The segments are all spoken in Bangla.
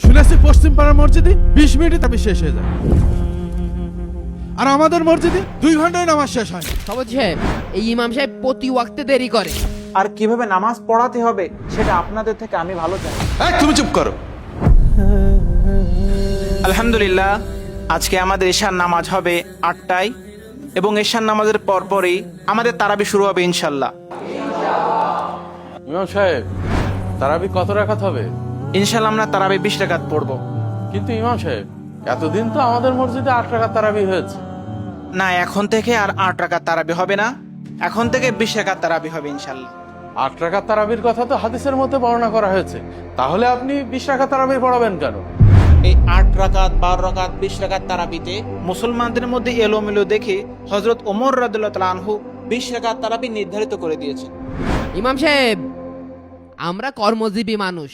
শুনেছি পশ্চিম পাড়ার মসজিদে 20 মিনিটে তারাবি শেষ হয়ে যায়, আর আমাদের মসজিদে 2 ঘন্টায় নামাজ শেষ হয়। সবুজ সাহেব, এই ইমাম সাহেব প্রতি ওয়াক্তে দেরি করে। আর কিভাবে নামাজ পড়াতে হবে সেটা আপনাদের থেকে আমি ভালো জানি। তুমি চুপ করো। আলহামদুলিল্লাহ, আজকে আমাদের ঈশার নামাজ হবে 8টায় এবং ঈশার নামাজের পরপরই আমাদের তারাবি শুরু হবে ইনশাল্লাহ। ইমাম সাহেব, তারাবি কত রাকাত হবে? ইনশাল্লাহ আমরা তারাবি 20 রাকাত পড়বো। কিন্তু ইমাম সাহেব, এতদিন তো আমাদের মসজিদে 8 রাকাত তারাবি হয়েছে। না, এখন থেকে আর 8 রাকাত তারাবি হবে না, এখন থেকে 20 রাকাত তারাবি হবে ইনশাল্লাহ। 8 রাকাত তারাবির কথা তো হাদিসের মধ্যে বর্ণনা করা হয়েছে, তাহলে আপনি 20 রাকাত তারাবি পড়াবেন কেন? এই 8 রাকাত, 12 রাকাত, 20 রাকাত তারাবিতে মুসলমানদের মধ্যে এলোমেলো দেখে হযরত ওমর রাদিয়াল্লাহু তাআলা আনহু 20 রাকাত তারাবি নির্ধারিত করে দিয়েছেন। ইমাম সাহেব, আমরা কর্মজীবী মানুষ,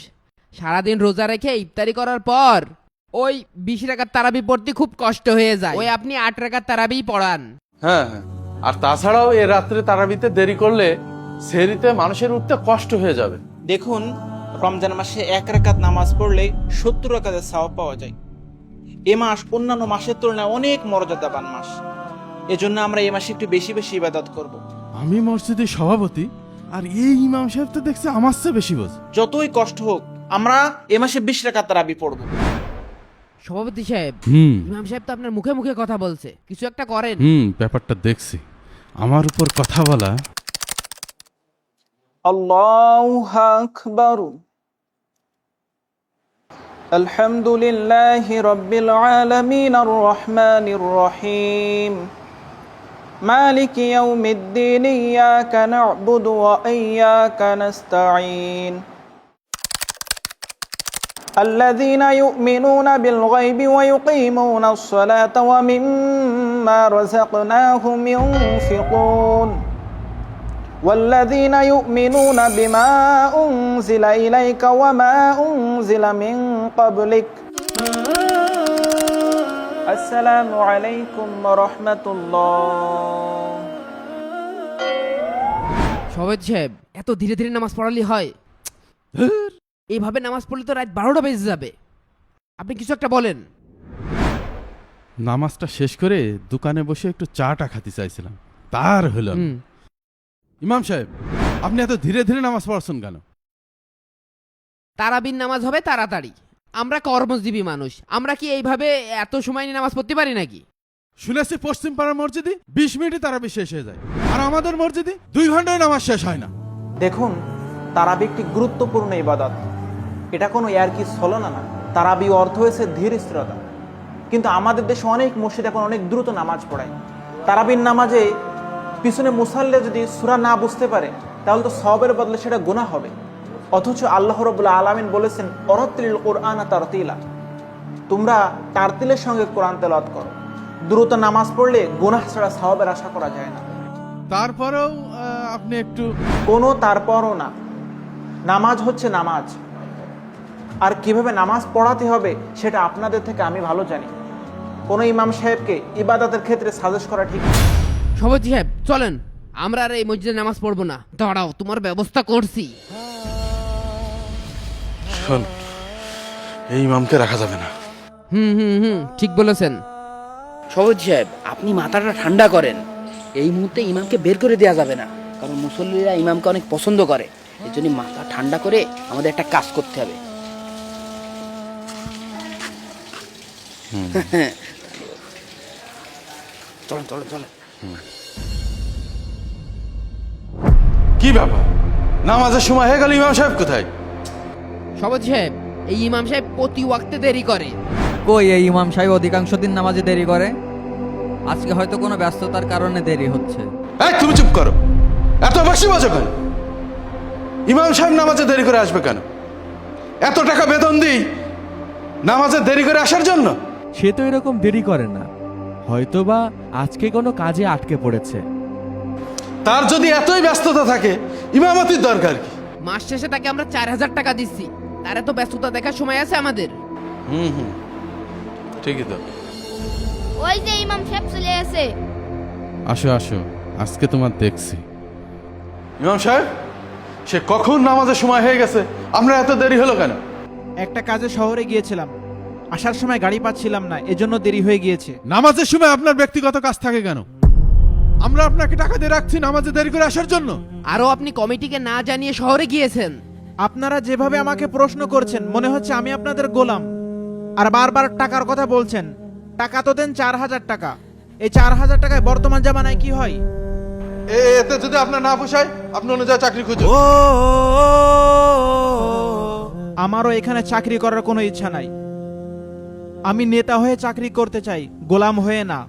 সারাদিন রোজা রেখে ইফতারি করার পর ওই 20 রাকাত তারাবি পড়তে খুব কষ্ট হয়ে যায়। ওই আপনি 8 রাকাত তারাবি পড়ান। হ্যাঁ, আর তাছাড়াও এ রাত্রে তারাবিতে দেরি করলে সেহরিতে মানুষের উঠতে কষ্ট হয়ে যাবে। দেখুন, রমজান মাসে 1 রাকাত নামাজ পড়লে 70 রাকাতের সওয়াব পাওয়া যায়। এ মাস অন্যান্য মাসের তুলনায় অনেক মর্যাদাবান মাস, এজন্য আমরা এই মাসে একটু বেশি বেশি ইবাদত করব। আমি মসজিদের সভাপতি, আর এই ইমাম সাহেব তো দেখছি আমার চেয়ে বেশি বোঝে। যতই কষ্ট হোক আমরা এ মাসে 20 রাকাত তারাবি পড়ব। সভাপতি সাহেব, ইমাম সাহেব তো আপনার মুখে মুখে কথা বলছে, কিছু একটা করেন। ব্যাপারটা দেখছি, আমার উপর কথা বলা। আল্লাহু আকবার। আলহামদুলিল্লাহি রাব্বিল আলামিন আর রহমানির রহিম মালিকি ইয়াউমিদ্দিন ইয়াকা না'বুদু ওয়া ইয়্যাকা নাস্তাঈন الذين يؤمنون بالغيب ويقيمون الصلاة ومما رزقناهم ينفقون والذين يؤمنون بما أنزل إليك وما أنزل من قبلك السلام عليكم ورحمة الله. সভাপতি সাহেব, এত ধীরে ধীরে নামাজ পড়ালি হয়? এইভাবে নামাজ পড়লে তো রাত 12টা বেজে যাবে। আপনি কিছু একটা বলেন। নামাজটা শেষ করে দোকানে বসে একটু চাটা খেতে চাইছিলাম, তার হলো না। ইমাম সাহেব, আপনি এত ধীরে ধীরে নামাজ পড়াচ্ছেন কেন? তারাবির নামাজ হবে তাড়াতাড়ি, আমরা কর্মজীবী মানুষ, আমরা কি এইভাবে এত সময় নিয়ে নামাজ পড়তে পারি নাকি? শুনেছি পশ্চিম পাড়ার মসজিদে 20 মিনিটে তারাবি শেষ হয়ে যায়, আর আমাদের মসজিদে 2 ঘন্টায় নামাজ শেষ হয় না। দেখুন, তারাবি একটি গুরুত্বপূর্ণ ইবাদত, এটা কোনো ইয়ারকি ছলনা না। তারাবি অর্থ হয়েছে ধীর স্থিরতা, কিন্তু আমাদের দেশে অনেক মসজিদ এখন অনেক দ্রুত নামাজ পড়ায়। তারাবির নামাজে পিছনে মুসাল্লি যদি সূরা না বুঝতে পারে তাহলে তো সওয়াবের বদলে সেটা গুনাহ হবে। অথচ আল্লাহ রাব্বুল আলামিন বলেছেন, অরাতিল কুরআনা তারতিলা, তোমরা তারতিলের সঙ্গে কোরআন তেলাওয়াত করো। দ্রুত নামাজ পড়লে গুনাহ ছাড়া সওয়াবের আশা করা যায় না। তারপরেও আপনি একটু। কোনো তারপরও না, নামাজ হচ্ছে নামাজ, আর কিভাবে নামাজ পড়াতে হবে সেটা আপনাদের থেকে আমি ভালো জানি। কোনো ইমাম সাহেবকে ইবাদতের ক্ষেত্রে সাজেস্ট করা ঠিক না। সভাপতি সাহেব, চলেন, আমরা আর এই মসজিদে নামাজ পড়বো না। দাঁড়াও, তোমার ব্যবস্থা করছি। শোন, এই ইমামকে রাখা যাবে না। ঠিক বলেছেন। সবুজ সাহেব, আপনি মাথাটা ঠান্ডা করেন। এই মুহূর্তে ইমামকে বের করে দেওয়া যাবে না, কারণ মুসল্লিরা ইমামকে অনেক পছন্দ করে। এই জন্য মাথা ঠান্ডা করে আমাদের একটা কাজ করতে হবে। চলেন চলেন চলেন। কি ব্যাপার, নামাজের সময় হয়ে গেল, ইমাম সাহেব কোথায়? সভাপতি সাহেব, এই ইমাম সাহেব প্রতি ওয়াক্তে দেরি করে। কই, এই ইমাম সাহেব অধিকাংশ দিন নামাজে দেরি করে। আজকে হয়তো কোনো ব্যস্ততার কারণে দেরি হচ্ছে। তুমি চুপ করো, এত বেশি বোঝো কেন? ইমাম সাহেব নামাজে দেরি করে আসবে কেন? এত টাকা বেতন দিই নামাজে দেরি করে আসার জন্য? সে তো এরকম দেরি করে না, হয়তোবা আজকে কোনো কাজে আটকে পড়েছে। তার যদি এতই ব্যস্ততা থাকে, ইমামতির দরকার কি? মাস শেষে তাকে আমরা 4000 টাকা দিচ্ছি, তার এত ব্যস্ততা দেখার সময় আছে আমাদের? ঠিকই তো। ওই যে ইমাম সাহেব চলে আসে। আসো আসো, আজকে তোমার দেখছি। ইমাম সাহেব, সে কখন নামাজের সময় হয়ে গেছে, আমরা এত দেরি হলো কেন? একটা কাজে শহরে গিয়েছিলাম, আসার সময় গাড়ি পাচ্ছিলাম না, এজন্য দেরি হয়ে গিয়েছে। নামাজের সময় আপনার ব্যক্তিগত কাজ থাকে কেন? আমরা আপনাকে টাকা দিয়ে রাখছি নামাজে দেরি করে আসার জন্য। আরও আপনি কমিটিকে না জানিয়ে শহরে গিয়েছেন। আপনারা যেভাবে আমাকে প্রশ্ন করছেন মনে হচ্ছে আমি আপনাদের গোলাম, আর বারবার টাকার কথা বলছেন। টাকা তো দেন 4000 টাকা। এই 4000 টাকায় বর্তমান জামানায় কি হয়? এতে যদি আপনার না পোষায় আপনি অন্য জায়গায় চাকরি খুঁজুন। আমারও এখানে চাকরি করার কোনো ইচ্ছা নাই। আমি নেতা হয়ে চাকরি করতে চাই, গোলাম হয়ে না।